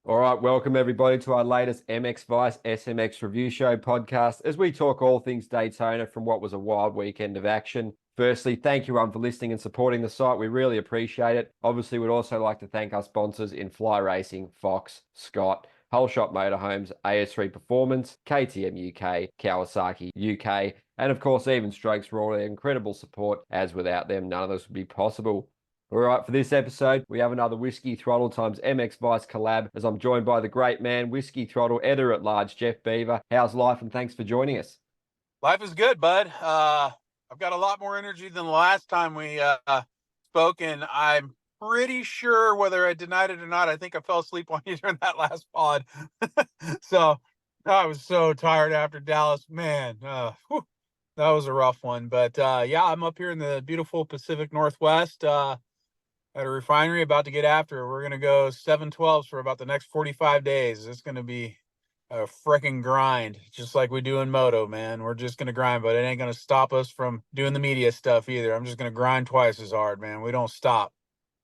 All right, welcome everybody to our latest MX Vice SMX Review Show podcast as we talk all things Daytona from what was a wild weekend of action. Firstly, thank you everyone for listening and supporting the site. We really appreciate it. Obviously, we'd also like to thank our sponsors in Fly Racing, Fox, Scott, Whole Shot Motorhomes, AS3 Performance, KTM UK, Kawasaki UK, and of course, Even Strokes for all their incredible support, as without them, none of this would be possible. All right, for this episode, we have another Whiskey Throttle times MX Vice collab as I'm joined by the great man, Whiskey Throttle editor at large, Jeff Beaver. How's life and thanks for joining us? Life is good, bud. I've got a lot more energy than the last time we spoke, and I'm pretty sure, whether I denied it or not, I think I fell asleep on you during that last pod. So I was so tired after Dallas. Man, that was a rough one. But yeah, I'm up here in the beautiful Pacific Northwest at a refinery about to get after it. We're going to go 712s for about the next 45 days. It's going to be a freaking grind, just like we do in moto, man. We're just going to grind, but it ain't going to stop us from doing the media stuff either. I'm just going to grind twice as hard, man. We don't stop.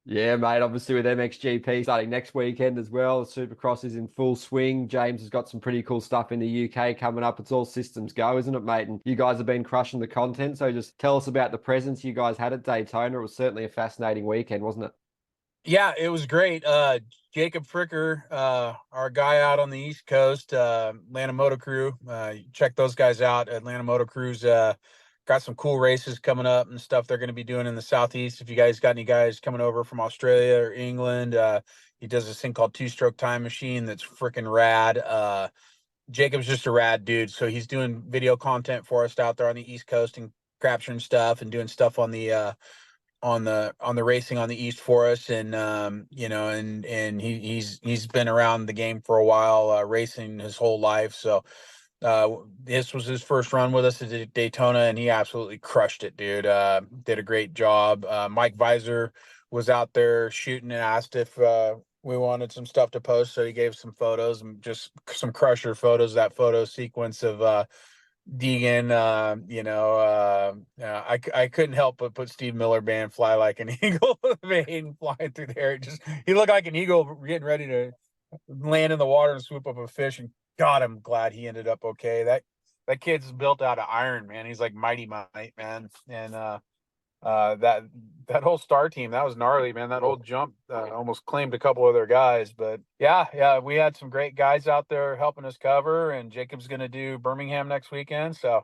Yeah, mate, obviously with MXGP starting next weekend as well. The Supercross is in full swing. James has got some pretty cool stuff in the UK coming up. It's all systems go, isn't it, mate? And you guys have been crushing the content. So just tell us about the presence you guys had at Daytona. It was certainly a fascinating weekend, wasn't it? Yeah, it was great. Jacob Fricker, our guy out on the East Coast, Atlanta Moto Crew. Check those guys out. Atlanta Moto Crew's got some cool races coming up and stuff they're going to be doing in the Southeast. If you guys got any guys coming over from Australia or England, he does this thing called Two-Stroke Time Machine that's freaking rad. Jacob's just a rad dude. So he's doing video content for us out there on the East Coast and capturing stuff and doing stuff on the racing on the East for us. And he's been around the game for a while, racing his whole life. So this was his first run with us at Daytona, and he absolutely crushed it, dude. Did a great job. Mike Visor was out there shooting and asked if we wanted some stuff to post, so he gave some photos and just some crusher photos. That photo sequence of Deegan, I couldn't help but put Steve Miller Band Fly Like an Eagle, Hayden flying through the air. He looked like an eagle getting ready to land in the water and swoop up a fish. And God, I'm glad he ended up okay. That kid's built out of iron, man. He's like Mighty Mite, man. And that whole star team, that was gnarly, man. That whole jump almost claimed a couple of their guys. But yeah, we had some great guys out there helping us cover, and Jacob's going to do Birmingham next weekend. So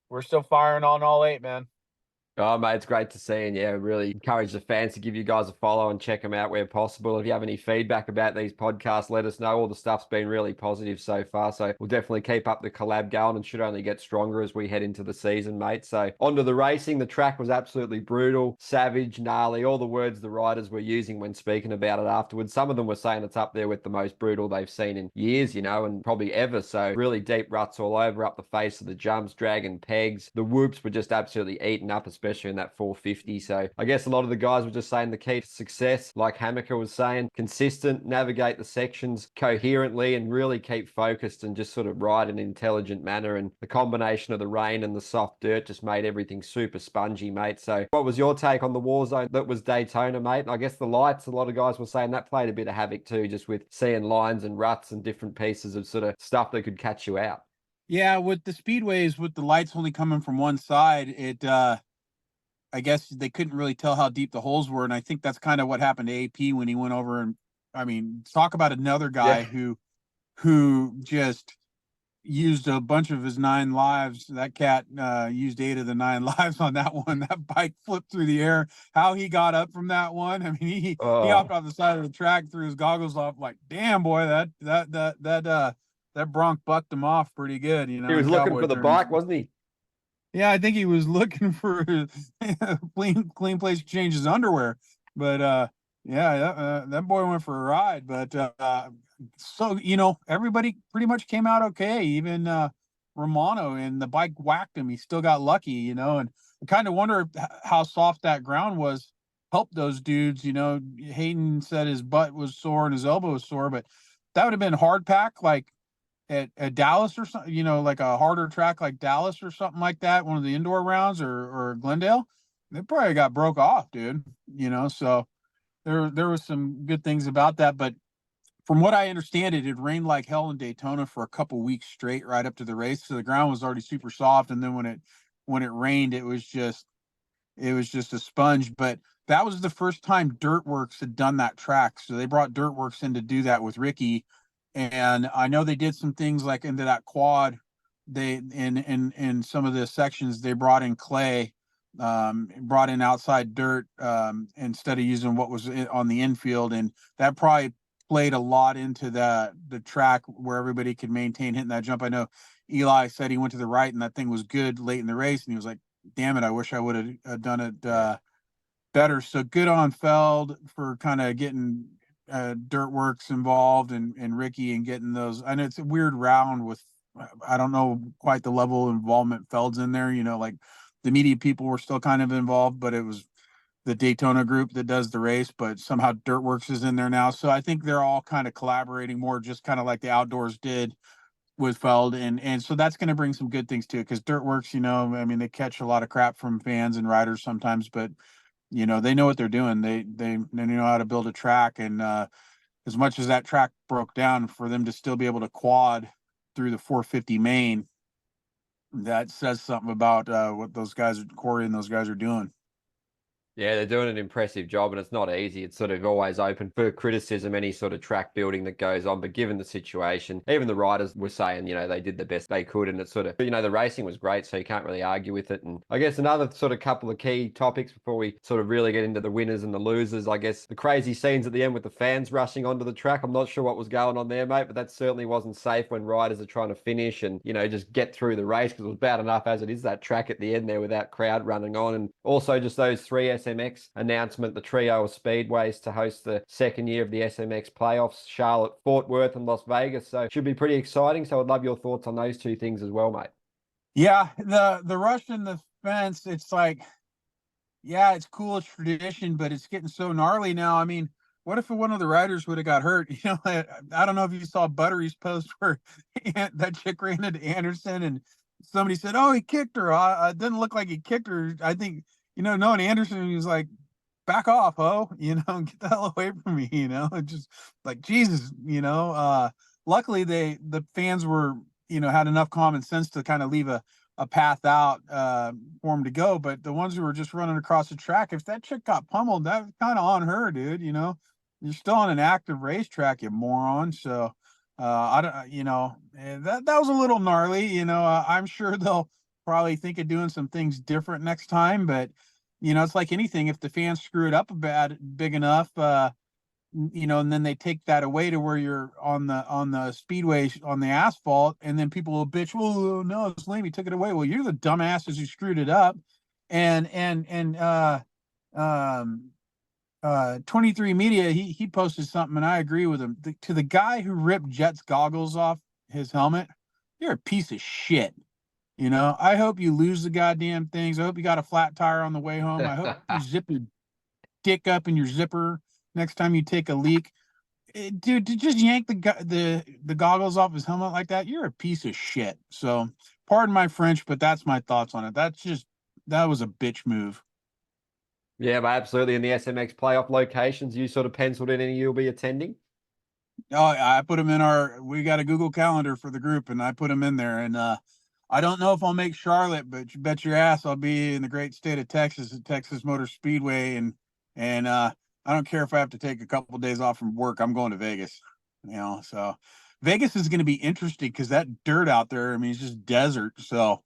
we're still firing on all 8, man. Oh, mate, it's great to see. And yeah, really encourage the fans to give you guys a follow and check them out where possible. If you have any feedback about these podcasts, let us know. All the stuff's been really positive so far. So we'll definitely keep up the collab going and should only get stronger as we head into the season, mate. So onto the racing. The track was absolutely brutal, savage, gnarly, all the words the riders were using when speaking about it afterwards. Some of them were saying it's up there with the most brutal they've seen in years, and probably ever. So really deep ruts all over, up the face of the jumps, dragging pegs. The whoops were just absolutely eaten up, especially in that 450. So I guess a lot of the guys were just saying the key to success, like Hammaker was saying, consistent, navigate the sections coherently and really keep focused and just sort of ride in an intelligent manner. And the combination of the rain and the soft dirt just made everything super spongy, mate. So what was your take on the war zone that was Daytona, mate? And I guess the lights, a lot of guys were saying that played a bit of havoc too, just with seeing lines and ruts and different pieces of sort of stuff that could catch you out. Yeah, with the speedways, with the lights only coming from one side, I guess they couldn't really tell how deep the holes were. And I think that's kind of what happened to AP when he went over. And I mean, talk about another guy who just used a bunch of his 9 lives. That cat used 8 of the 9 lives on that one. That bike flipped through the air. How he got up from that one. I mean, he hopped off the side of the track, threw his goggles off, like, damn, boy, that Bronc bucked him off pretty good, He was looking for the bike, wasn't he? Yeah, I think he was looking for a clean place to change his underwear. But that boy went for a ride. But so everybody pretty much came out okay. Even Romano, and the bike whacked him. He still got lucky, and I kind of wonder how soft that ground was. Helped those dudes. Hayden said his butt was sore and his elbow was sore, but that would have been hard pack like at Dallas or something, like a harder track like Dallas or something like that, one of the indoor rounds or Glendale, they probably got broke off, dude. So there was some good things about that. But from what I understand, it rained like hell in Daytona for a couple weeks straight, right up to the race. So the ground was already super soft, and then when it rained, it was just a sponge. But that was the first time Dirtworks had done that track, so they brought Dirtworks in to do that with Ricky. And I know they did some things like into that quad. They in some of the sections they brought in clay, brought in outside dirt, instead of using what was on the infield, and that probably played a lot into the track where everybody could maintain hitting that jump. I know Eli said he went to the right and that thing was good late in the race, and he was like, damn it, I wish I would have done it better. So good on Feld for kind of getting Dirtworks involved, and Ricky, and getting those. I know it's a weird round with, I don't know quite the level of involvement Feld's in there. Like the media people were still kind of involved, but it was the Daytona group that does the race, but somehow Dirtworks is in there now. So I think they're all kind of collaborating more, just kind of like the outdoors did with Feld, and so that's going to bring some good things to it, because Dirtworks, I mean, they catch a lot of crap from fans and riders sometimes, but they know what they're doing. They know how to build a track, and as much as that track broke down, for them to still be able to quad through the 450 main, that says something about what those guys, Corey and those guys, are doing. Yeah, they're doing an impressive job, and it's not easy. It's sort of always open for criticism, any sort of track building that goes on. But given the situation, even the riders were saying, they did the best they could. And it's sort of, the racing was great, so you can't really argue with it. And I guess another sort of couple of key topics before we sort of really get into the winners and the losers, I guess the crazy scenes at the end with the fans rushing onto the track. I'm not sure what was going on there, mate, but that certainly wasn't safe when riders are trying to finish and, just get through the race, because it was bad enough as it is, that track at the end there without crowd running on. And also just those three SMX announcement, the trio of speedways to host the second year of the SMX playoffs, Charlotte, Fort Worth, and Las Vegas. So should be pretty exciting. So I'd love your thoughts on those two things as well, mate. Yeah, the rush in the fence, it's like, yeah, it's cool, it's tradition, but it's getting so gnarly now. I mean, what if one of the riders would have got hurt? I don't know if you saw Buttery's post where that chick ran into Anderson, and somebody said, "Oh, he kicked her." It didn't look like he kicked her. I think, knowing Anderson, he was like, "Back off, ho, get the hell away from me," just like, Jesus, luckily the fans were, had enough common sense to kind of leave a path out for him to go. But the ones who were just running across the track, if that chick got pummeled, that was kind of on her, dude. You're still on an active racetrack, you moron. So I don't, that was a little gnarly. I'm sure they'll probably think of doing some things different next time, but it's like anything. If the fans screw it up big enough, and then they take that away to where you're on the speedway on the asphalt, and then people will bitch, "Well, no, it's lame, he took it away." Well, you're the dumbasses who screwed it up. And 23 Media, he posted something, and I agree with him. To the guy who ripped Jet's goggles off his helmet, you're a piece of shit. I hope you lose the goddamn things. I hope you got a flat tire on the way home. I hope you zip your dick up in your zipper next time you take a leak. Dude, to just yank the goggles off his helmet like that, you're a piece of shit. So pardon my French, but that's my thoughts on it. That was a bitch move. Yeah, but absolutely. In the SMX playoff locations, you sort of penciled in any you'll be attending? Oh, I put them in we got a Google Calendar for the group, and I put them in there. And I don't know if I'll make Charlotte, but you bet your ass I'll be in the great state of Texas at Texas Motor Speedway. And I don't care if I have to take a couple of days off from work. I'm going to Vegas, so Vegas is going to be interesting because that dirt out there, I mean, it's just desert. So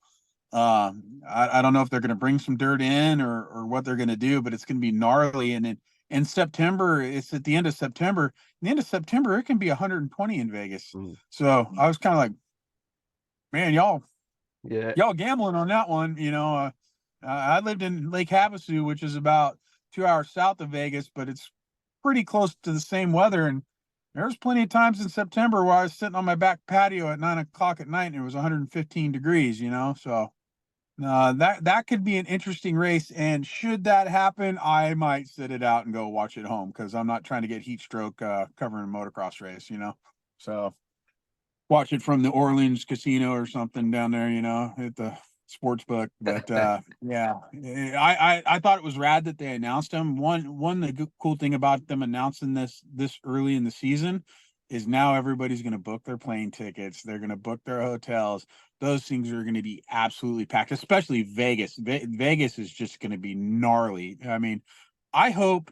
I don't know if they're going to bring some dirt in or what they're going to do, but it's going to be gnarly. And in September, it's at the end of September. The end of September, it can be 120 in Vegas. So I was kind of like, man, y'all gambling on that one. I lived in Lake Havasu, which is about 2 hours south of Vegas, but it's pretty close to the same weather. And there's plenty of times in September where I was sitting on my back patio at 9 o'clock at night and it was 115 degrees, so that could be an interesting race. And should that happen, I might sit it out and go watch it home, because I'm not trying to get heat stroke covering a motocross race, so watch it from the Orleans casino or something down there, at the sports book. But yeah, I thought it was rad that they announced them. The cool thing about them announcing this early in the season is now everybody's going to book their plane tickets. They're going to book their hotels. Those things are going to be absolutely packed, especially Vegas. Vegas is just going to be gnarly. I mean, I hope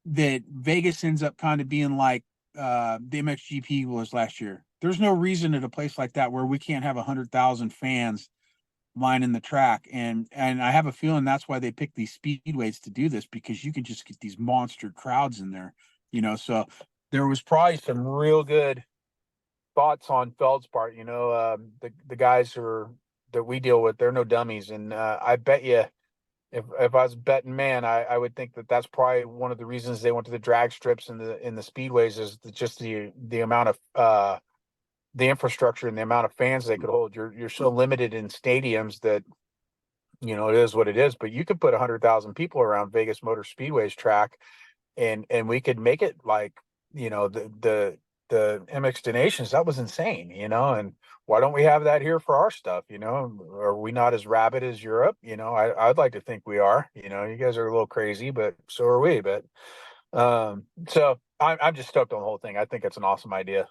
that Vegas ends up kind of being like the MXGP was last year. There's no reason at a place like that where we can't have 100,000 fans lining the track, and I have a feeling that's why they pick these speedways to do this, because you can just get these monster crowds in there, So there was probably some real good thoughts on Feld's part. The guys that we deal with, they're no dummies, and I bet you, if I was a betting man, I would think that that's probably one of the reasons they went to the drag strips and the speedways, is just the amount of the infrastructure and the amount of fans they could hold. You're so limited in stadiums that it is what it is. But you could put 100,000 people around Vegas Motor Speedway's track, and we could make it like the MX Nations. That was insane, And why don't we have that here for our stuff? Are we not as rabid as Europe? I'd like to think we are. You guys are a little crazy, but so are we. But so I'm just stoked on the whole thing. I think it's an awesome idea.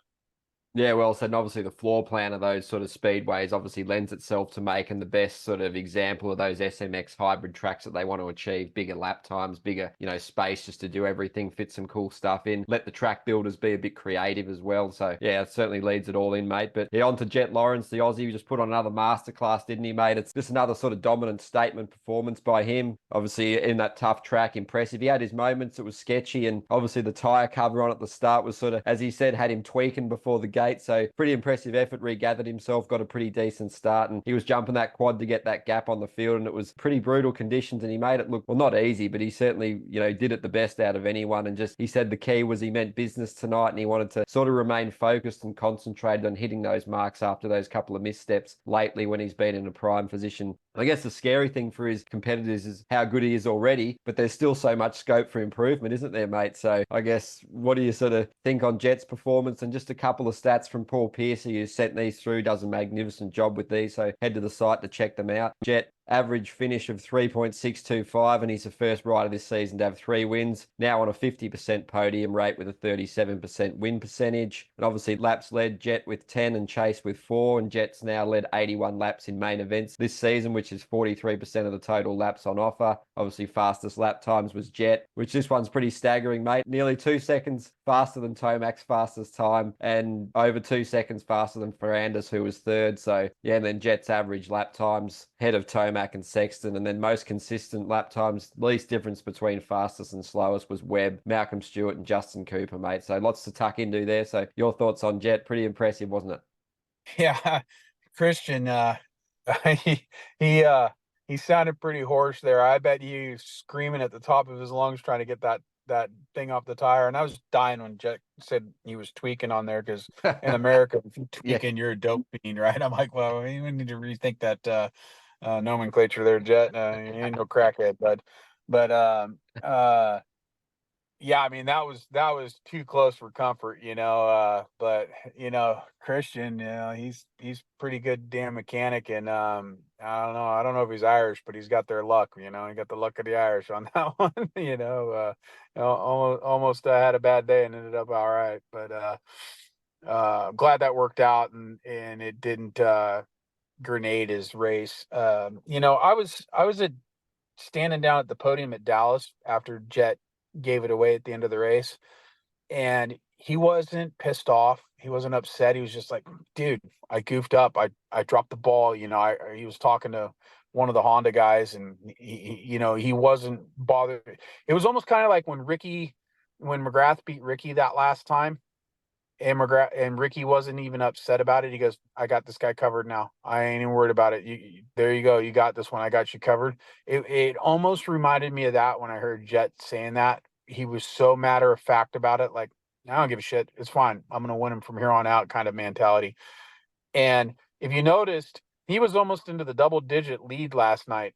Yeah, well said. And obviously, the floor plan of those sort of speedways obviously lends itself to making the best sort of example of those SMX hybrid tracks that they want to achieve. Bigger lap times, bigger, space just to do everything, fit some cool stuff in. Let the track builders be a bit creative as well. So, yeah, it certainly leads it all in, mate. But yeah, on to Jet Lawrence, the Aussie, who just put on another masterclass, didn't he, mate? It's just another sort of dominant statement performance by him. Obviously, in that tough track, impressive. He had his moments, it was sketchy. And obviously, the tyre cover on at the start was sort of, as he said, had him tweaking before the gate. So pretty impressive effort, regathered himself, got a pretty decent start, and he was jumping that quad to get that gap on the field, and it was pretty brutal conditions, and he made it look, well, not easy, but he certainly, did it the best out of anyone. And just, he said the key was he meant business tonight, and he wanted to sort of remain focused and concentrated on hitting those marks after those couple of missteps lately when he's been in a prime position. I guess the scary thing for his competitors is how good he is already, but there's still so much scope for improvement, isn't there, mate? So I guess, what do you sort of think on Jet's performance? And just a couple of stats from Paul Piercy, who sent these through, does a magnificent job with these. So head to the site to check them out. Jet average finish of 3.625, and he's the first rider this season to have 3 wins. Now on a 50% podium rate with a 37% win percentage. And obviously laps led, Jet with 10 and Chase with 4, and Jet's now led 81 laps in main events this season, which is 43% of the total laps on offer. Obviously fastest lap times was Jet, which this one's pretty staggering, mate. Nearly 2 seconds faster than Tomac's fastest time, and over 2 seconds faster than Ferrandis, who was third. So yeah, and then Jet's average lap times ahead of Tomac and Sexton, and then most consistent lap times, least difference between fastest and slowest was Webb, Malcolm Stewart, and Justin Cooper, mate. So lots to tuck into there. So your thoughts on Jet? Pretty impressive, wasn't it? Yeah, Christian, he he sounded pretty hoarse there. I bet he was screaming at the top of his lungs trying to get that thing off the tire. And I was dying when Jet said he was tweaking on there, because in America, if you're tweaking, you're a dope fiend, right? I'm like, well, we need to rethink that nomenclature there, Jet. You ain't no crackhead, but yeah, I mean, that was too close for comfort, but Christian, he's pretty good damn mechanic, and I don't know if he's Irish, but he's got their luck, he got the luck of the Irish on that one. Almost had a bad day and ended up all right, but I'm glad that worked out, and it didn't grenade his race. I was standing down at the podium at Dallas after Jet gave it away at the end of the race, and he wasn't pissed off, he wasn't upset, he was just like, dude, I goofed up, I dropped the ball. He was talking to one of the Honda guys, and he wasn't bothered. It was almost kind of like when McGrath beat Ricky that last time, and Ricky wasn't even upset about it. He goes, I got this guy covered now. I ain't even worried about it. There you go. You got this one. I got you covered. It almost reminded me of that when I heard Jet saying that. He was so matter of fact about it. Like, I don't give a shit. It's fine. I'm going to win him from here on out kind of mentality. And if you noticed, he was almost into the double digit lead last night.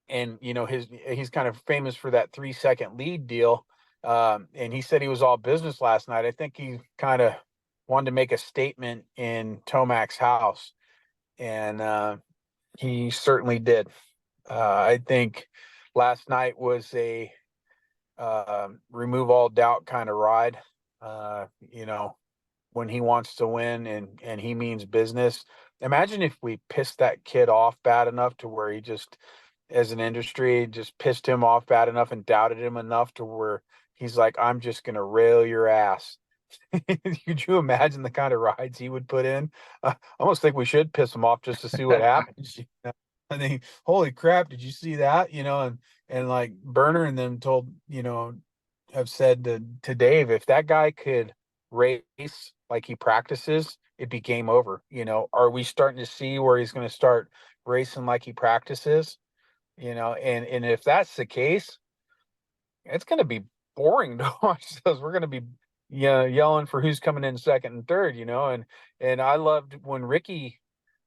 And, he's kind of famous for that 3-second lead deal. And he said he was all business last night. I think he kind of wanted to make a statement in Tomac's house, and he certainly did. I think last night was a remove all doubt kind of ride. you know, when he wants to win and he means business. Imagine if we pissed that kid off bad enough to where he just, as an industry, just pissed him off bad enough and doubted him enough to where he's like, I'm just going to rail your ass. Could you imagine the kind of rides he would put in? I almost think we should piss him off just to see what happens. I think, holy crap, did you see that? And like Burner and them told, have said to Dave, if that guy could race like he practices, it'd be game over. Are we starting to see where he's going to start racing like he practices? And if that's the case, it's going to be boring to watch those. We're going to be yelling for who's coming in second and third, and I loved when Ricky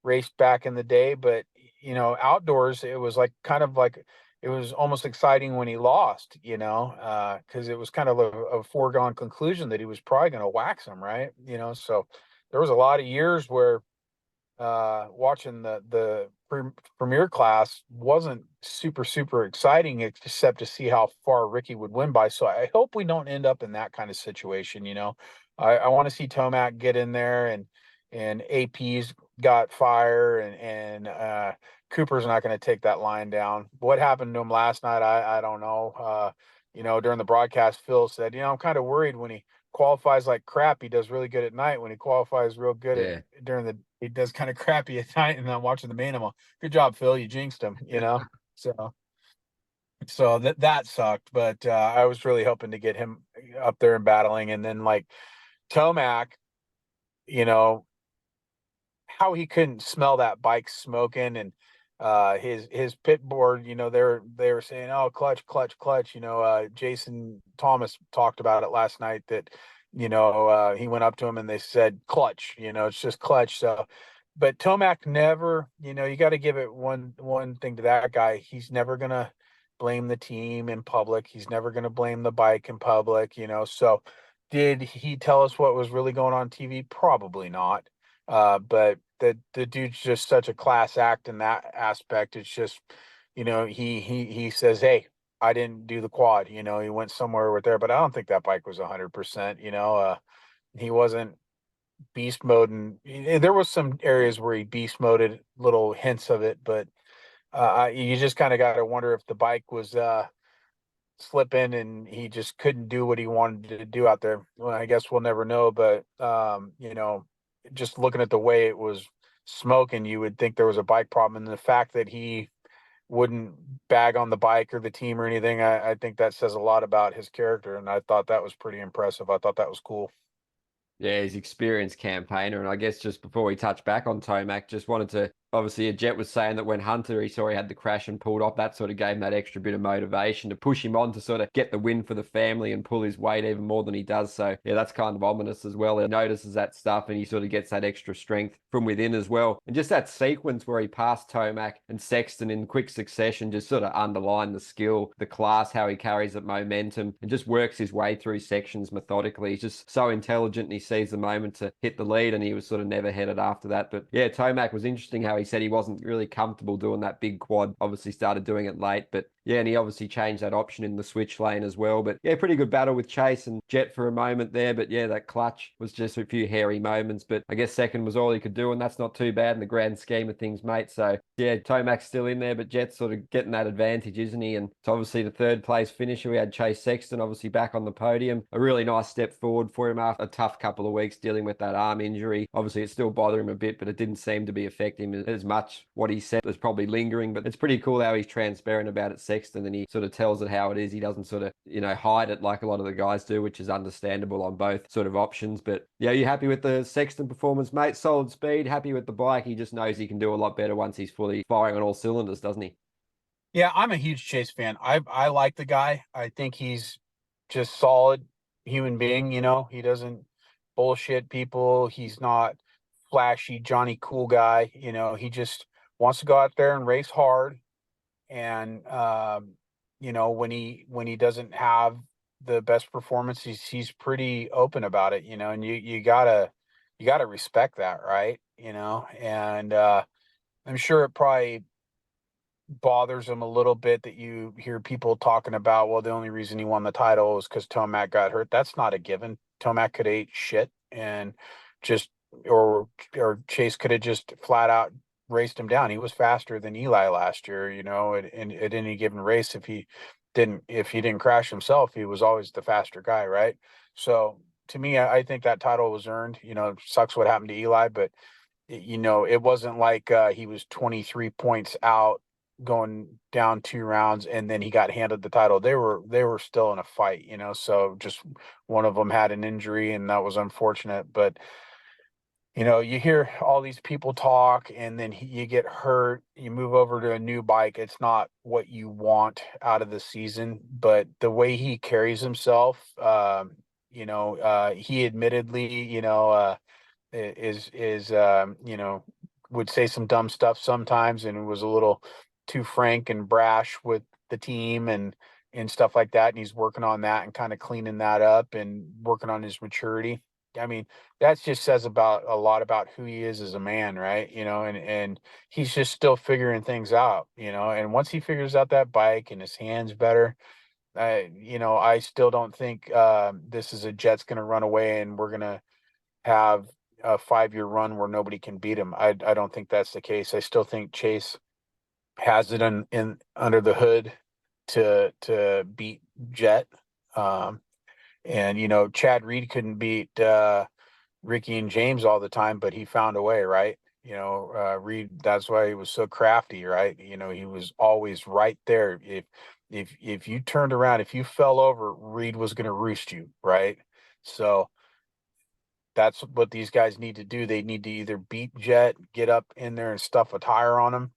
raced back in the day, but outdoors it was like kind of like it was almost exciting when he lost, because it was kind of a foregone conclusion that he was probably going to wax him, right? So there was a lot of years where watching the premier class wasn't super exciting except to see how far Ricky would win by. So I hope we don't end up in that kind of situation. I want to see Tomac get in there, and AP's got fire, and Cooper's not going to take that line down. What happened to him last night, I don't know. During the broadcast, Phil said, I'm kind of worried when he qualifies like crap. He does really good at night. When he qualifies real good Yeah. during the, he does kind of crappy at night. And I'm watching the main. I'm like, good job, Phil. You jinxed him. So that sucked. But I was really hoping to get him up there and battling. And then like Tomac, you know, how he couldn't smell that bike smoking, and his pit board, they were saying, oh, clutch. Jason Thomas talked about it last night, that he went up to him and they said clutch, it's just clutch. So but Tomac never, you got to give it one thing to that guy. He's never gonna blame the team in public. He's never gonna blame the bike in public. So did he tell us what was really going on TV? Probably not. But the dude's just such a class act in that aspect. It's just, he says, hey, I didn't do the quad. He went somewhere with there, but I don't think that bike was 100%. He wasn't beast mode, and there was some areas where he beast moded, little hints of it, but you just kind of got to wonder if the bike was slipping and he just couldn't do what he wanted to do out there. Well, I guess we'll never know, but just looking at the way it was smoking, you would think there was a bike problem. And the fact that he wouldn't bag on the bike or the team or anything, I think that says a lot about his character. And I thought that was pretty impressive. I thought that was cool. Yeah, he's experienced campaigner. And I guess just before we touch back on Tomac, just wanted to, obviously, a Jet was saying that when Hunter, he saw he had the crash and pulled off, that sort of gave him that extra bit of motivation to push him on to sort of get the win for the family and pull his weight even more than he does. So, yeah, that's kind of ominous as well. He notices that stuff and he sort of gets that extra strength from within as well. And just that sequence where he passed Tomac and Sexton in quick succession just sort of underlined the skill, the class, how he carries that momentum and just works his way through sections methodically. He's just so intelligent, and he sees the moment to hit the lead, and he was sort of never headed after that. But yeah, Tomac was interesting how he said he wasn't really comfortable doing that big quad. Obviously started doing it late, but yeah, and he obviously changed that option in the switch lane as well. But yeah, pretty good battle with Chase and Jet for a moment there. But yeah, that clutch was just a few hairy moments. But I guess second was all he could do, and that's not too bad in the grand scheme of things, mate. So yeah, Tomac's still in there, but Jet's sort of getting that advantage, isn't he? And it's obviously the third place finisher. We had Chase Sexton obviously back on the podium. A really nice step forward for him after a tough couple of weeks dealing with that arm injury. Obviously, it still bothered him a bit, but it didn't seem to be affecting him as much. What he said was probably lingering, but it's pretty cool how he's transparent about it, Sexton, and he sort of tells it how it is. He doesn't sort of, hide it like a lot of the guys do, which is understandable on both sort of options. But yeah, you happy with the Sexton performance, mate? Solid speed, happy with the bike. He just knows he can do a lot better once he's fully firing on all cylinders, doesn't he? Yeah, I'm a huge Chase fan. I like the guy. I think he's just solid human being. He doesn't bullshit people. He's not flashy Johnny Cool guy. He just wants to go out there and race hard. And when he doesn't have the best performance, he's pretty open about it. And you gotta respect that, right? And I'm sure it probably bothers him a little bit that you hear people talking about, well, the only reason he won the title is because Tomac got hurt. That's not a given. Tomac could have ate shit and just, or Chase could have just flat out raced him down. He was faster than Eli last year, you know, at any given race. If he didn't crash himself, he was always the faster guy, right? So to me, I think that title was earned. You know, sucks what happened to Eli, but you know, it wasn't like he was 23 points out going down 2 rounds and then he got handed the title. They were still in a fight, you know, so just one of them had an injury and that was unfortunate. But you know, you hear all these people talk and then you get hurt, you move over to a new bike. It's not what you want out of the season, but the way he carries himself, you know, he admittedly, you know, you know, would say some dumb stuff sometimes and was a little too frank and brash with the team and stuff like that. And he's working on that and kind of cleaning that up and working on his maturity. I mean, that just says about a lot about who he is as a man, right? You know, and he's just still figuring things out, you know, and once he figures out that bike and his hands better, you know, I still don't think this is a Jet's going to run away and we're going to have a 5-year run where nobody can beat him. I don't think that's the case. I still think Chase has it in under the hood to beat Jet. And you know, Chad Reed couldn't beat Ricky and James all the time, but he found a way, right? You know, Reed, that's why he was so crafty, right? You know, he was always right there. If you turned around, if you fell over, Reed was going to roost you, right? So that's what these guys need to do. They need to either beat Jet, get up in there and stuff a tire on him,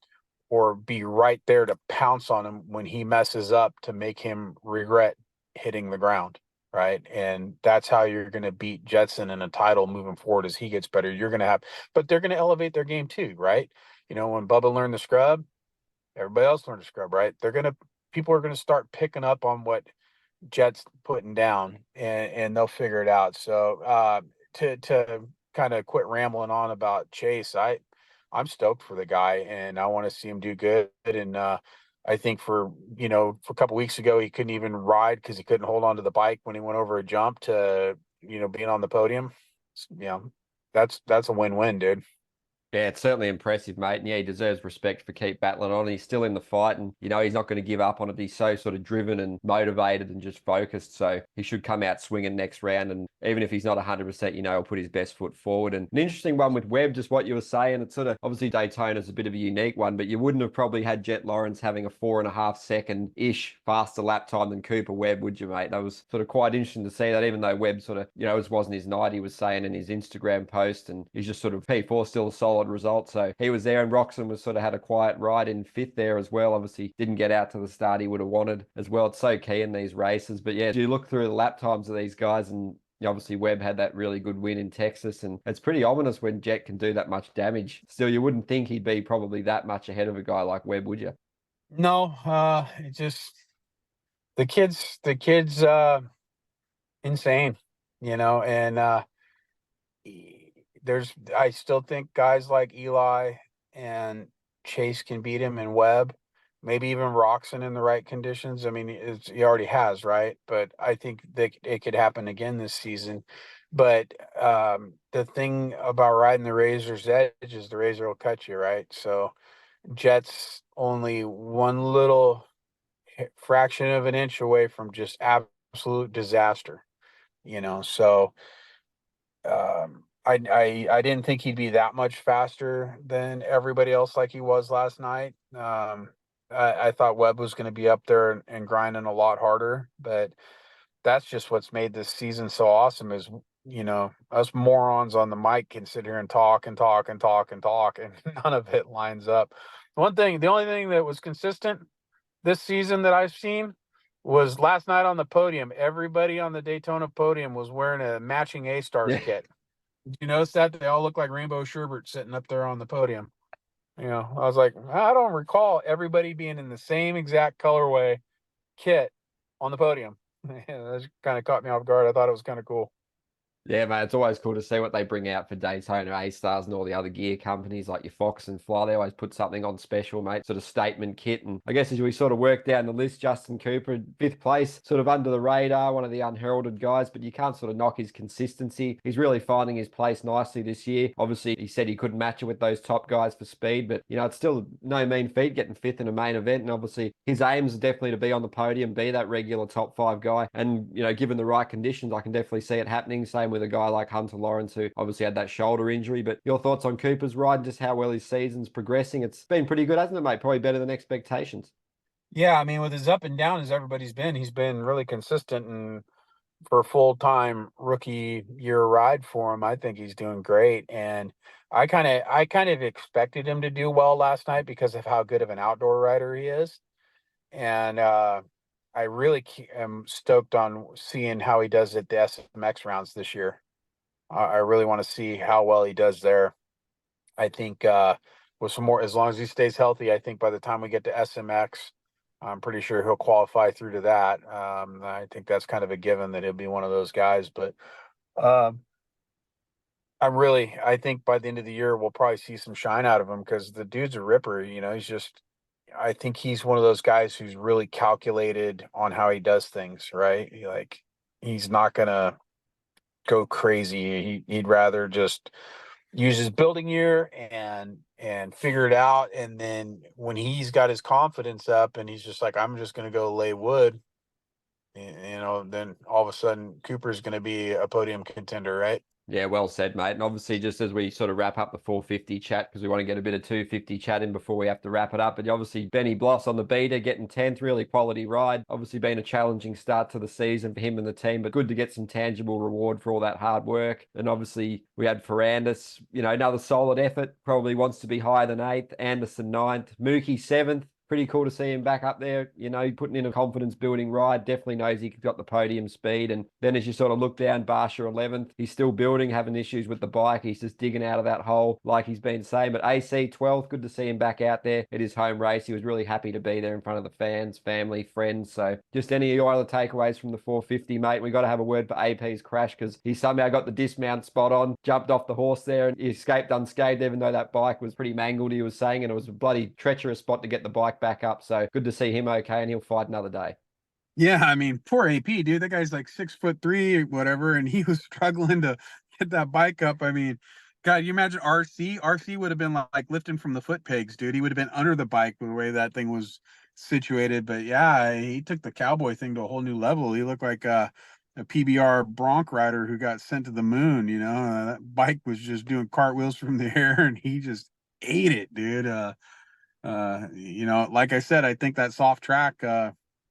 or be right there to pounce on him when he messes up to make him regret hitting the ground, right? And that's how you're going to beat Jetson in a title moving forward as he gets better. You're going to have, but they're going to elevate their game too, right? You know, when Bubba learned the scrub, everybody else learned to scrub, right? People are going to start picking up on what Jet's putting down and they'll figure it out. So, to kind of quit rambling on about Chase, I'm stoked for the guy and I want to see him do good. And I think for a couple weeks ago he couldn't even ride because he couldn't hold on to the bike when he went over a jump to being on the podium. You know, that's a win-win, dude. Yeah, it's certainly impressive, mate. And yeah, he deserves respect for keep battling on. He's still in the fight and, you know, he's not going to give up on it. He's so sort of driven and motivated and just focused. So he should come out swinging next round. And even if he's not 100%, you know, he'll put his best foot forward. And an interesting one with Webb, just what you were saying, it's sort of obviously Daytona's a bit of a unique one, but you wouldn't have probably had Jet Lawrence having a 4.5 second-ish faster lap time than Cooper Webb, would you, mate? That was sort of quite interesting to see that, even though Webb sort of, you know, it wasn't his night, he was saying in his Instagram post, and he's just sort of P4 still a solid result. So he was there, and Roxon was sort of had a quiet ride in fifth there as well. Obviously didn't get out to the start he would have wanted as well. It's so key in these races. But yeah, you look through the lap times of these guys, and obviously Webb had that really good win in Texas, and it's pretty ominous when Jet can do that much damage. Still, you wouldn't think he'd be probably that much ahead of a guy like Webb, would you? No, it just the kid's insane, and I still think guys like Eli and Chase can beat him in Webb, maybe even Roxon in the right conditions. I mean, he already has, right? But I think that it could happen again this season. But the thing about riding the razor's edge is the razor will cut you, right? So Jet's only one little fraction of an inch away from just absolute disaster, So I didn't think he'd be that much faster than everybody else like he was last night. I thought Webb was going to be up there and grinding a lot harder, but that's just what's made this season so awesome is, us morons on the mic can sit here and talk and talk and talk and talk, and none of it lines up. The only thing that was consistent this season that I've seen was last night on the podium. Everybody on the Daytona podium was wearing a matching A-Stars Yeah. kit. Did you notice that? They all look like Rainbow Sherbert sitting up there on the podium. I was like, I don't recall everybody being in the same exact colorway kit on the podium. That kind of caught me off guard. I thought it was kind of cool. Yeah, man, it's always cool to see what they bring out for Daytona A-Stars and all the other gear companies like your Fox and Fly. They always put something on special, mate, sort of statement kit. And I guess as we sort of work down the list, Justin Cooper, fifth place, sort of under the radar, one of the unheralded guys, but you can't sort of knock his consistency. He's really finding his place nicely this year. Obviously, he said he couldn't match it with those top guys for speed, but, it's still no mean feat getting fifth in a main event. And obviously, his aims are definitely to be on the podium, be that regular top five guy. And, given the right conditions, I can definitely see it happening. Same with a guy like Hunter Lawrence, who obviously had that shoulder injury. But your thoughts on Cooper's ride, just how well his season's progressing? It's been pretty good, hasn't it, mate? Probably better than expectations. Yeah, I mean, with his up and down as everybody's been, he's been really consistent, and for a full-time rookie year ride for him, I think he's doing great. And I kind of expected him to do well last night because of how good of an outdoor rider he is. And I really am stoked on seeing how he does at the SMX rounds this year. I really want to see how well he does there. I think with some more, as long as he stays healthy, I think by the time we get to SMX, I'm pretty sure he'll qualify through to that. I think that's kind of a given that he'll be one of those guys. But um, I think by the end of the year, we'll probably see some shine out of him because the dude's a ripper. I think he's one of those guys who's really calculated on how he does things, right? He's not going to go crazy. He'd rather just use his building year and figure it out. And then when he's got his confidence up and he's just like, I'm just going to go lay wood, then all of a sudden Cooper's going to be a podium contender, right? Yeah, well said, mate. And obviously, just as we sort of wrap up the 450 chat, because we want to get a bit of 250 chat in before we have to wrap it up. But obviously, Benny Bloss on the beater, getting 10th, really quality ride. Obviously, been a challenging start to the season for him and the team, but good to get some tangible reward for all that hard work. And obviously, we had Ferrandis, another solid effort. Probably wants to be higher than 8th. Anderson 9th. Mookie 7th. Pretty cool to see him back up there, putting in a confidence building ride. Definitely knows he's got the podium speed. And then as you sort of look down, Barsha 11th, he's still building, having issues with the bike. He's just digging out of that hole like he's been saying. But AC 12th, good to see him back out there at his home race. He was really happy to be there in front of the fans, family, friends. So just any of your other takeaways from the 450, mate? We got to have a word for AP's crash because he somehow got the dismount spot on, jumped off the horse there, and he escaped unscathed, even though that bike was pretty mangled, he was saying, and it was a bloody treacherous spot to get the bike back up. So good to see him okay, and he'll fight another day. Yeah, I mean, poor AP, dude. That guy's like 6'3", whatever, and he was struggling to get that bike up. I mean, God, you imagine RC? RC would have been like lifting from the foot pegs, dude. He would have been under the bike the way that thing was situated. But yeah, he took the cowboy thing to a whole new level. He looked like a PBR bronc rider who got sent to the moon. That bike was just doing cartwheels from the air, and he just ate it, dude. Like I said, I think that soft track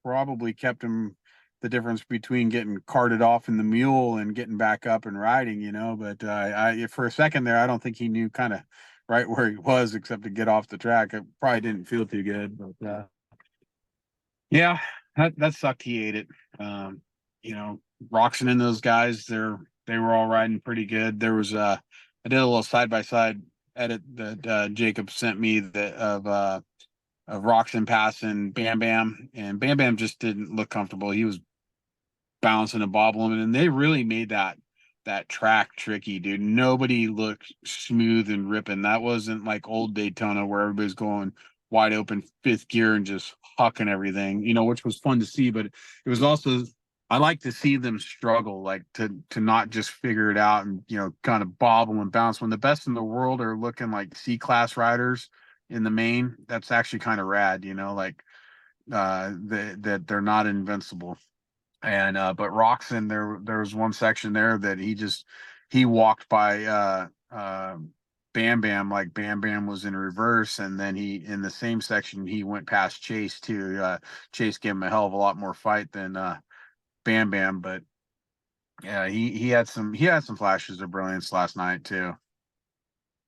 probably kept him the difference between getting carted off in the mule and getting back up and riding, but I for a second there, I don't think he knew kind of right where he was except to get off the track. It probably didn't feel too good, but yeah, that sucked. He ate it. Roxon and those guys, they were all riding pretty good. There was I did a little side by side edit that Jacob sent me of Roxon passing Bam Bam, and Bam Bam just didn't look comfortable. He was bouncing and bobbling, and they really made that track tricky, dude. Nobody looked smooth and ripping. That wasn't like old Daytona where everybody's going wide open fifth gear and just hucking everything, which was fun to see. But it was also, I like to see them struggle, like to not just figure it out and kind of bobble and bounce. When the best in the world are looking like C-class riders in the main, that's actually kind of rad, like that they're not invincible. And but Roxon, there was one section there that he walked by Bam Bam like Bam Bam was in reverse, and then he in the same section he went past Chase too. Chase gave him a hell of a lot more fight than Bam Bam, but yeah, he had some flashes of brilliance last night too.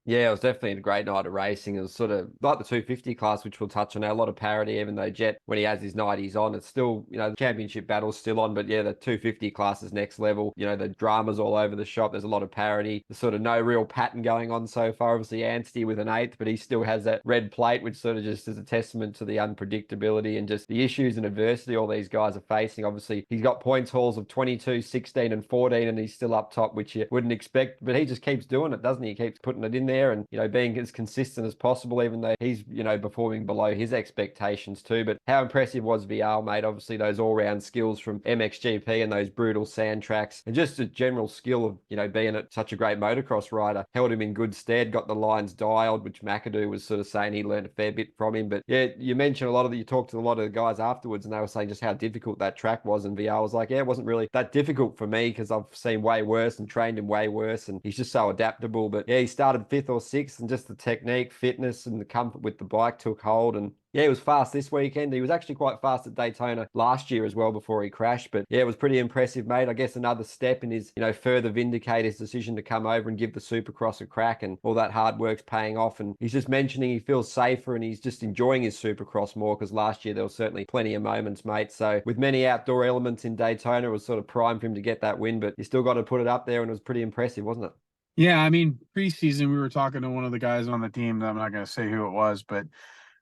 Yeah, it was definitely a great night of racing. It was sort of like the 250 class, which we'll touch on now. A lot of parity, even though Jet, when he has his night, he's on. It's still, the championship battle's still on. But yeah, the 250 class is next level. The drama's all over the shop. There's a lot of parity. There's sort of no real pattern going on so far. Obviously, Anstey with an eighth, but he still has that red plate, which sort of just is a testament to the unpredictability and just the issues and adversity all these guys are facing. Obviously, he's got points hauls of 22, 16, and 14, and he's still up top, which you wouldn't expect. But he just keeps doing it, doesn't he? He keeps putting it in there and, being as consistent as possible, even though he's, performing below his expectations too. But how impressive was Vial, mate? Obviously, those all-round skills from MXGP and those brutal sand tracks and just a general skill of, being such a great motocross rider held him in good stead, got the lines dialed, which McAdoo was sort of saying he learned a fair bit from him. But yeah, you mentioned you talked to a lot of the guys afterwards and they were saying just how difficult that track was. And Vial was like, yeah, it wasn't really that difficult for me because I've seen way worse and trained him way worse. And he's just so adaptable. But yeah, he started fifth or sixth and just the technique, fitness, and the comfort with the bike took hold. And yeah, he was fast this weekend. He was actually quite fast at Daytona last year as well before he crashed. But yeah, it was pretty impressive, mate. I guess another step in his, further vindicate his decision to come over and give the Supercross a crack, and all that hard work's paying off. And he's just mentioning he feels safer and he's just enjoying his Supercross more because last year there was certainly plenty of moments, mate. So with many outdoor elements in Daytona, it was sort of prime for him to get that win, but you still got to put it up there, and it was pretty impressive, wasn't it? Yeah, I mean, preseason we were talking to one of the guys on the team. I'm not going to say who it was, but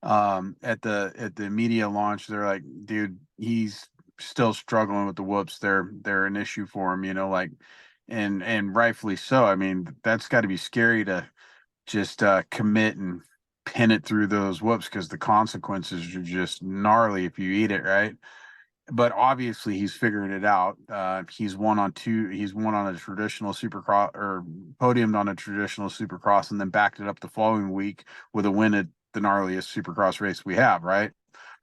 at the media launch, they're like, dude, he's still struggling with the whoops. They're an issue for him, like, and rightfully so. I mean, that's got to be scary to just commit and pin it through those whoops because the consequences are just gnarly if you eat it, right? But obviously he's figuring it out. He's won on a traditional supercross or podiumed on a traditional supercross and then backed it up the following week with a win at the gnarliest supercross race we have, right?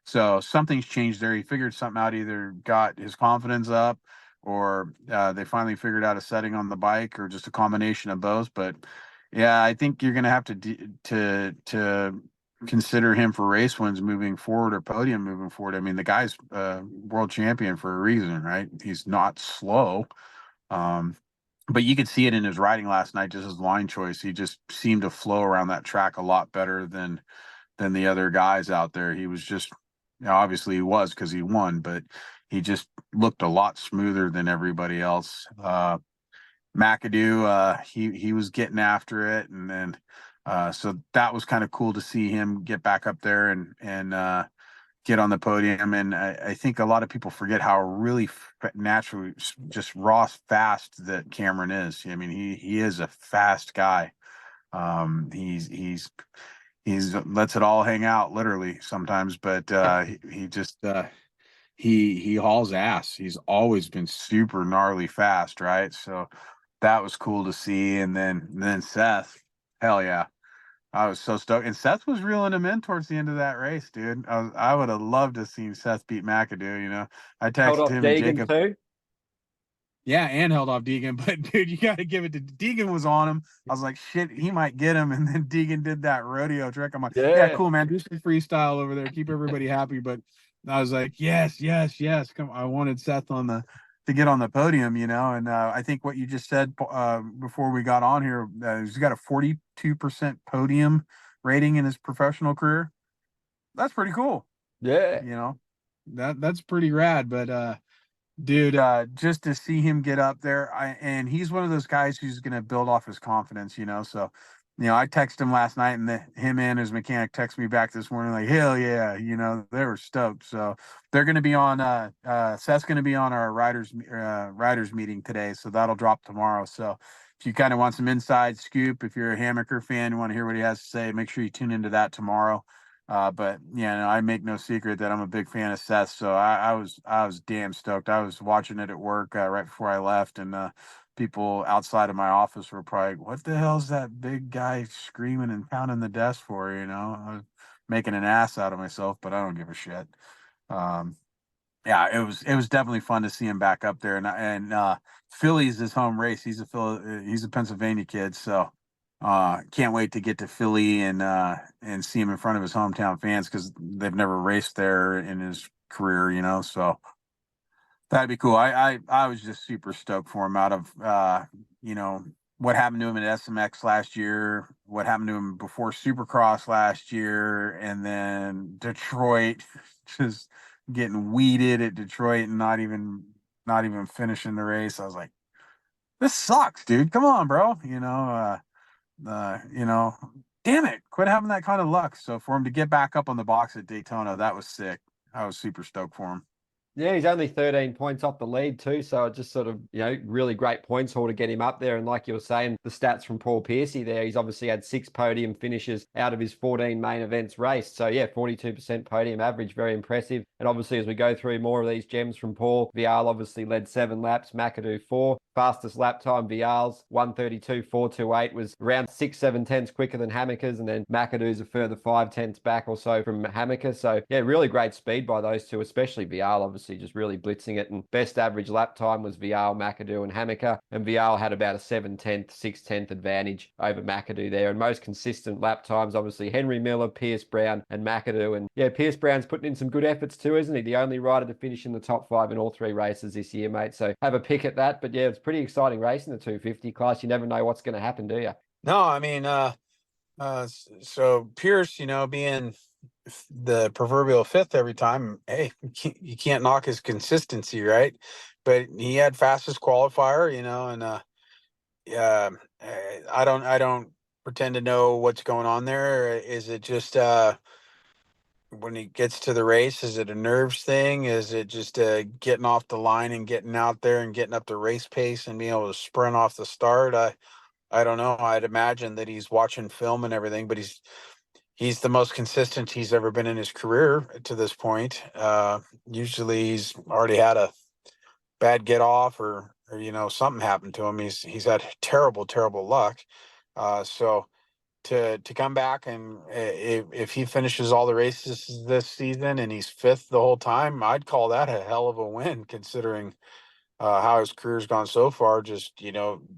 So something's changed there. He figured something out, either got his confidence up or they finally figured out a setting on the bike or just a combination of both. But yeah, I think you're going to have to consider him for race wins moving forward or podium moving forward. I mean, the guy's world champion for a reason, right? He's not slow. But you could see it in his riding last night, just his line choice. He just seemed to flow around that track a lot better than the other guys out there. He was just, obviously he was because he won, but he just looked a lot smoother than everybody else. McAdoo, he was getting after it, and then so that was kind of cool to see him get back up there and get on the podium. And I think a lot of people forget how really naturally just raw fast that Cameron is. I mean, he is a fast guy. He's lets it all hang out literally sometimes, but he just he hauls ass. He's always been super gnarly fast, right? So that was cool to see. And then Seth, hell yeah. I was so stoked. And Seth was reeling him in towards the end of that race, dude. I would have loved to have seen Seth beat McAdoo, I Held texted off him and Deegan Jacob. too. Yeah, and held off Deegan. But, dude, you got to give it to Deegan was on him. I was like, shit, he might get him. And then Deegan did that rodeo trick. I'm like, yeah, Yeah. cool, man. Do some freestyle over there. Keep everybody happy. But I was like, yes, yes, yes. Come on. I wanted Seth to get on the podium, and I think what you just said before we got on here, he's got a 42% podium rating in his professional career. That's pretty cool. Yeah. That's pretty rad. But dude, just to see him get up there, and he's one of those guys who's going to build off his confidence, so I texted him last night, and him and his mechanic texted me back this morning like, hell yeah, they were stoked. So they're going to be on Seth's going to be on our riders meeting today, so that'll drop tomorrow. So if you kind of want some inside scoop, if you're a Hammaker fan, you want to hear what he has to say, make sure you tune into that tomorrow. But I make no secret that I'm a big fan of Seth, so I was damn stoked. I was watching it at work right before I left, and people outside of my office were probably, "What the hell's that big guy screaming and pounding the desk for?" I was making an ass out of myself, but I don't give a shit. Yeah, it was definitely fun to see him back up there, and Philly's his home race. He's a Pennsylvania kid, so. Can't wait to get to Philly and see him in front of his hometown fans because they've never raced there in his career, so that'd be cool. I was just super stoked for him out of what happened to him at SMX last year, what happened to him before Supercross last year, and then Detroit, just getting weeded at Detroit and not even finishing the race. I was like, this sucks, dude. Come on, bro. You know, damn it, quit having that kind of luck. So for him to get back up on the box at Daytona, that was sick. I was super stoked for him. Yeah, he's only 13 points off the lead too, so it just sort of, really great points haul to get him up there. And like you were saying, the stats from Paul Piercy there, he's obviously had 6 podium finishes out of his 14 main events raced. So yeah, 42% podium average, very impressive. And obviously as we go through more of these gems from Paul, Vial obviously led 7 laps, McAdoo 4. Fastest lap time, Vial's 1:32.428 was around 6/7 quicker than Hammaker's, and then McAdoo's a further 5/10 back or so from Hammaker. So yeah, really great speed by those two, especially Vial, obviously just really blitzing it. And best average lap time was Vial, McAdoo, and Hammaker, and Vial had about a 7/10, 6/10 advantage over McAdoo there. And most consistent lap times, obviously Henry Miller, Pierce Brown, and McAdoo. And yeah, Pierce Brown's putting in some good efforts too, isn't he? The only rider to finish in the top 5 in all 3 races this year, mate. So have a pick at that. But yeah, it's pretty exciting race in the 250 class. You never know what's going to happen, do you? No, I mean, so Pierce, being the proverbial 5th every time, hey, you can't knock his consistency, right? But he had fastest qualifier, and yeah, I don't pretend to know what's going on there. Is it just when he gets to the race, is it a nerves thing? Is it just getting off the line and getting out there and getting up to race pace and being able to sprint off the start? I don't know. I'd imagine that he's watching film and everything, but he's the most consistent he's ever been in his career to this point. Usually he's already had a bad get off or something happened to him. He's had terrible luck. So to come back and if he finishes all the races this season and he's 5th the whole time, I'd call that a hell of a win considering how his career's gone so far. Just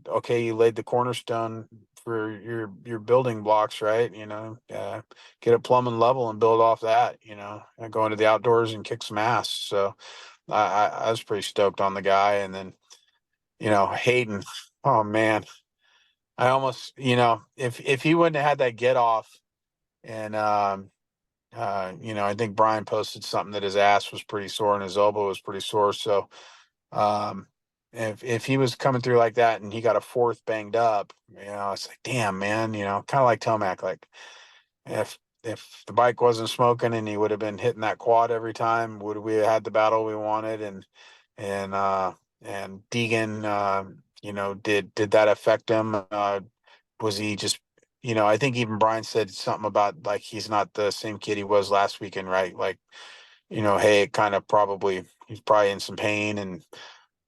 okay, you laid the cornerstone for your building blocks, right? Get it plumb and level and build off that. And go into the outdoors and kick some ass. So I was pretty stoked on the guy. And then Hayden, oh man, I almost if he wouldn't have had that get off and I think Brian posted something that his ass was pretty sore and his elbow was pretty sore. So if he was coming through like that and he got a 4th banged up, it's like, damn, man, kind of like Tomac, like if the bike wasn't smoking and he would have been hitting that quad every time, would we have had the battle we wanted? And Deegan, did that affect him? Was he just, I think even Brian said something about like he's not the same kid he was last weekend, right? Like, hey, it kind of he's probably in some pain and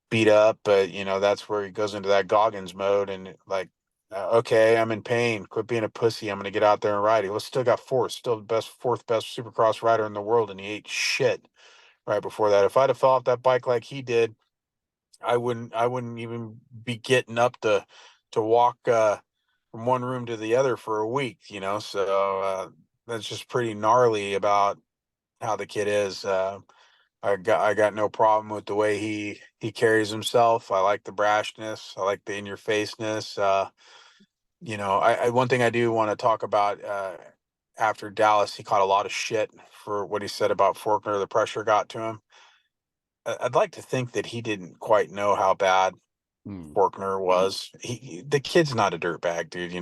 beat up, but that's where he goes into that Goggins mode and like, okay, I'm in pain. Quit being a pussy. I'm gonna get out there and ride. He was still got 4th, still the 4th best Supercross rider in the world, and he ate shit right before that. If I'd have fell off that bike like he did, I wouldn't even be getting up to walk from one room to the other for a week. So that's just pretty gnarly about how the kid is. I got no problem with the way he carries himself. I like the brashness. I like the in your faceness. I one thing I do want to talk about after Dallas, he caught a lot of shit for what he said about Faulkner. The pressure got to him. I'd like to think that he didn't quite know how bad Faulkner was. The kid's not a dirtbag, dude.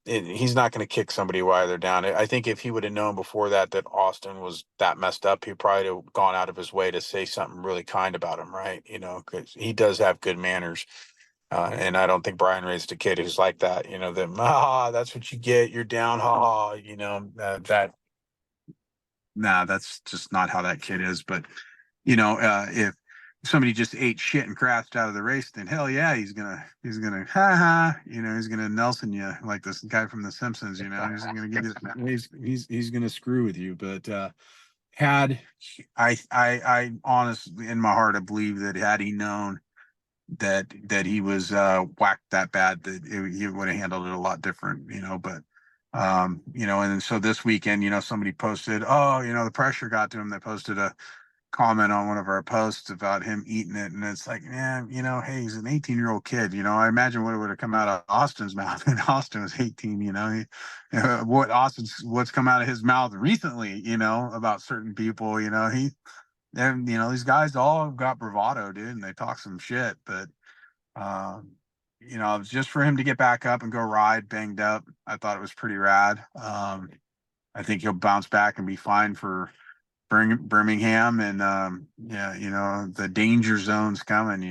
He's not going to kick somebody while they're down. I think if he would have known before that Austin was that messed up, he probably have gone out of his way to say something really kind about him, right? Because he does have good manners. And I don't think Brian raised a kid who's like that. That's what you get. You're down. That. Nah, that's just not how that kid is. But if somebody just ate shit and crashed out of the race, then hell yeah, he's gonna he's gonna Nelson you like this guy from The Simpsons. He's gonna give you he's gonna screw with you. But had I honestly in my heart I believe that had he known that he was whacked that bad, that he would have handled it a lot different. But and so this weekend, somebody posted, the pressure got to him. They posted a comment on one of our posts about him eating it, and it's like, man, hey, he's an 18-year-old kid. I imagine what would have come out of Austin's mouth, and Austin was 18. What's come out of his mouth recently, about certain people. These guys all got bravado, dude, and they talk some shit, but just for him to get back up and go ride banged up, I thought it was pretty rad. I think he'll bounce back and be fine for Birmingham, and the danger zone's coming,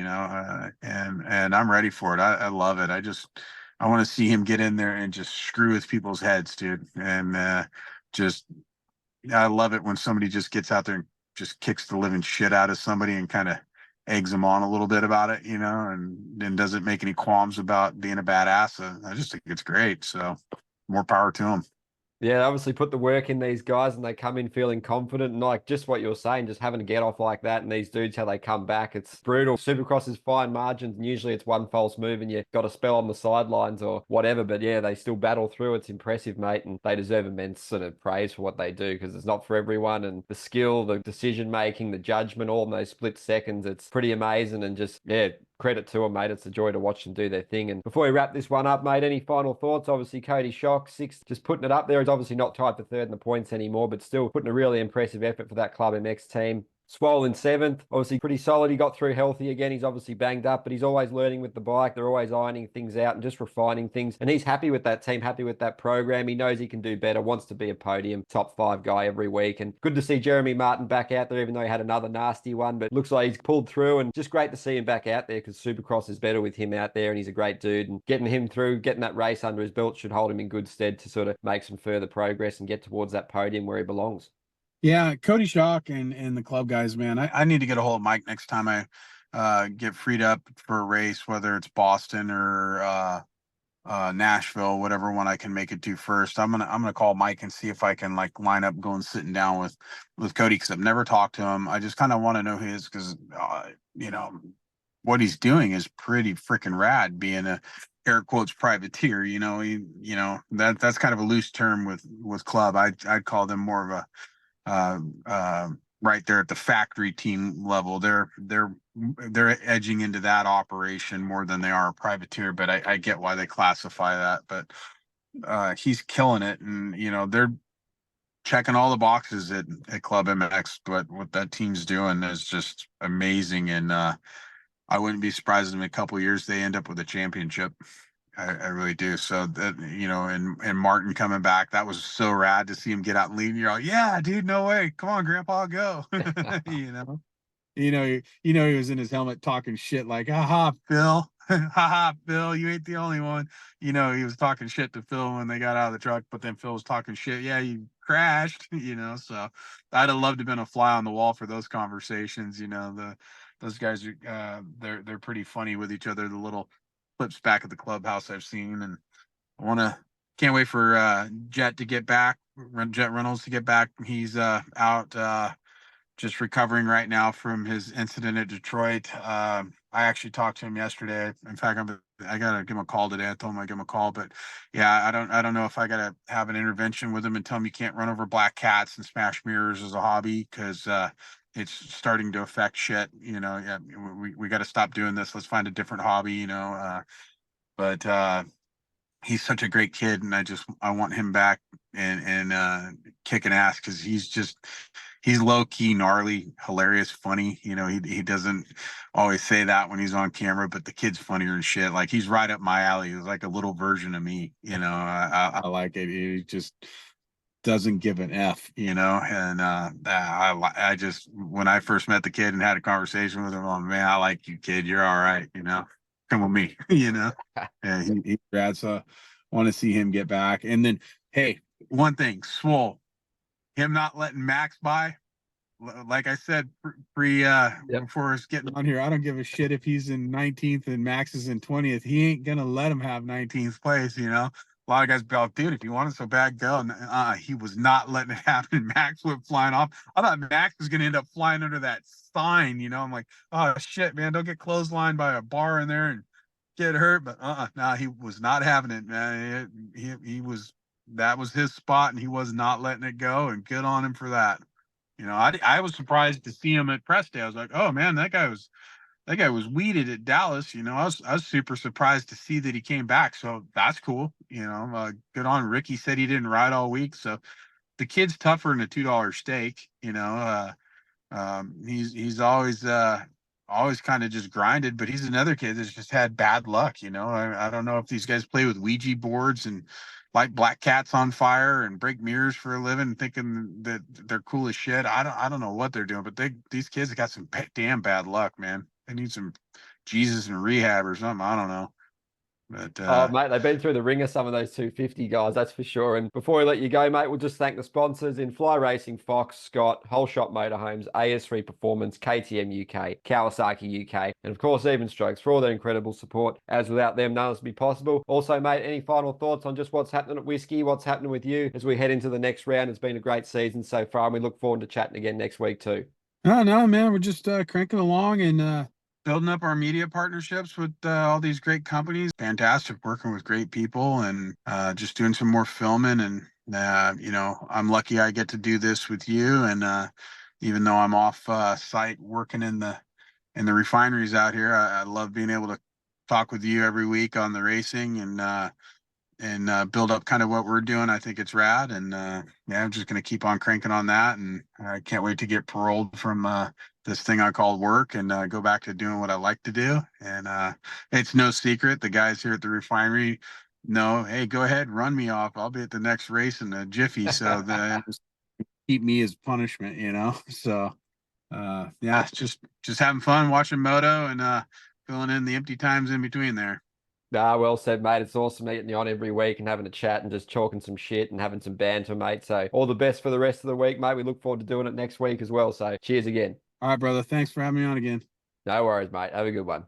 and I'm ready for it. I love it. I want to see him get in there and just screw with people's heads, dude. And I love it when somebody just gets out there and just kicks the living shit out of somebody and kind of eggs them on a little bit about it, and doesn't make any qualms about being a badass. I just think it's great. So more power to him. Yeah, they obviously put the work in these guys, and they come in feeling confident, and like just what you're saying, just having to get off like that, and these dudes, how they come back, it's brutal. Supercross is fine margins, and usually it's one false move and you got a spell on the sidelines or whatever, but yeah, they still battle through. It's impressive, mate, and they deserve immense sort of praise for what they do, because it's not for everyone, and the skill, the decision making, the judgment, all in those split seconds, it's pretty amazing. And just, yeah, credit to them, mate. It's a joy to watch them do their thing. And before we wrap this one up, mate, any final thoughts? Obviously, Cody Shock, sixth, just putting it up there. He's obviously not tied for third in the points anymore, but still putting a really impressive effort for that Club MX team. Swollen seventh, obviously pretty solid. He got through healthy again. He's obviously banged up, but he's always learning with the bike. They're always ironing things out and just refining things. And he's happy with that team, happy with that program. He knows he can do better, wants to be a podium top 5 guy every week. And good to see Jeremy Martin back out there, even though he had another nasty one, but looks like he's pulled through, and just great to see him back out there, because Supercross is better with him out there, and he's a great dude. And getting him through, getting that race under his belt should hold him in good stead to sort of make some further progress and get towards that podium where he belongs. Yeah, Cody Shock and the club guys, man. I need to get a hold of Mike next time I get freed up for a race, whether it's Boston or Nashville, whatever one I can make it to first. I'm gonna call Mike and see if I can like line up going sitting down with Cody, because I've never talked to him. I just kind of want to know his, because what he's doing is pretty freaking rad, being a air quotes privateer. That's kind of a loose term with club. I'd call them more of a right there at the factory team level. They're edging into that operation more than they are a privateer, but I get why they classify that. But he's killing it, and they're checking all the boxes at Club MX. But what that team's doing is just amazing, and I wouldn't be surprised in a couple of years they end up with a championship. I really do. So that, and Martin coming back, that was so rad to see him get out and lead. You're like, yeah, dude, no way. Come on, Grandpa, go. He was in his helmet talking shit like, haha, Phil. Haha, Phil, you ain't the only one. He was talking shit to Phil when they got out of the truck, but then Phil was talking shit. Yeah, you crashed, so I'd have loved to have been a fly on the wall for those conversations. Those guys are they're pretty funny with each other. The little clips back at the clubhouse I've seen, and can't wait for Jet to get back, Jet Reynolds to get back. He's out just recovering right now from his incident at Detroit. I actually talked to him yesterday. In fact, I gotta give him a call today. I told him I'd give him a call, but yeah, I don't know if I gotta have an intervention with him and tell him you can't run over black cats and smash mirrors as a hobby, because it's starting to affect shit. Yeah, we got to stop doing this. Let's find a different hobby. But he's such a great kid, and I want him back and kicking ass, because he's low key, gnarly, hilarious, funny. He doesn't always say that when he's on camera, but the kid's funnier and shit. Like, he's right up my alley. He's like a little version of me. I like it. He just doesn't give an F, and I just, when I first met the kid and had a conversation with him, oh man, I like you, kid. You're all right, come with me. Yeah, he's rad. So want to see him get back. And then, hey, one thing, Swole, him not letting Max by, like I said before us getting on here, I don't give a shit if he's in 19th and Max is in 20th. He ain't gonna let him have 19th place. A lot of guys be like, dude, if you want it so bad, go. And he was not letting it happen. Max went flying off. I thought Max was going to end up flying under that sign. I'm like, oh, shit, man, don't get clotheslined by a bar in there and get hurt. But no, he was not having it, man. He was, that was his spot, and he was not letting it go, and good on him for that. You know, I was surprised to see him at press day. I was like, oh man, that guy was weeded at Dallas. You know, I was super surprised to see that he came back. So that's cool. You know, good on Ricky. Said he didn't ride all week. So the kid's tougher than a $2 steak. You know, he's always kind of just grinded, but he's another kid that's just had bad luck. You know, I don't know if these guys play with Ouija boards and light black cats on fire and break mirrors for a living, thinking that they're cool as shit. I don't know what they're doing, but these kids have got some damn bad luck, man. They need some Jesus in rehab or something. I don't know. But Oh, mate, they've been through the ringer, some of those 250 guys, that's for sure. And before we let you go, mate, we'll just thank the sponsors in Fly Racing, Fox, Scott, Whole Shot Motorhomes, AS3 Performance, KTM UK, Kawasaki UK, and of course, Even Strokes for all their incredible support. As without them, none of this would be possible. Also, mate, any final thoughts on just what's happening at Whiskey, what's happening with you as we head into the next round? It's been a great season so far, and we look forward to chatting again next week too. No, man, we're just cranking along and building up our media partnerships with all these great companies. Fantastic working with great people and just doing some more filming. And, you know, I'm lucky I get to do this with you. And even though I'm off site working in the refineries out here, I love being able to talk with you every week on the racing and build up kind of what we're doing. I think it's rad. And yeah, I'm just going to keep on cranking on that. And I can't wait to get paroled from this thing I call work and go back to doing what I like to do. And it's no secret. The guys here at the refinery know, hey, go ahead, run me off. I'll be at the next race in a jiffy. So that keep me as punishment, you know? So yeah, just having fun watching moto and filling in the empty times in between there. Nah, well said, mate. It's awesome meeting you on every week and having a chat and just chalking some shit and having some banter, mate. So all the best for the rest of the week, mate. We look forward to doing it next week as well. So cheers again. All right, brother. Thanks for having me on again. No worries, mate. Have a good one.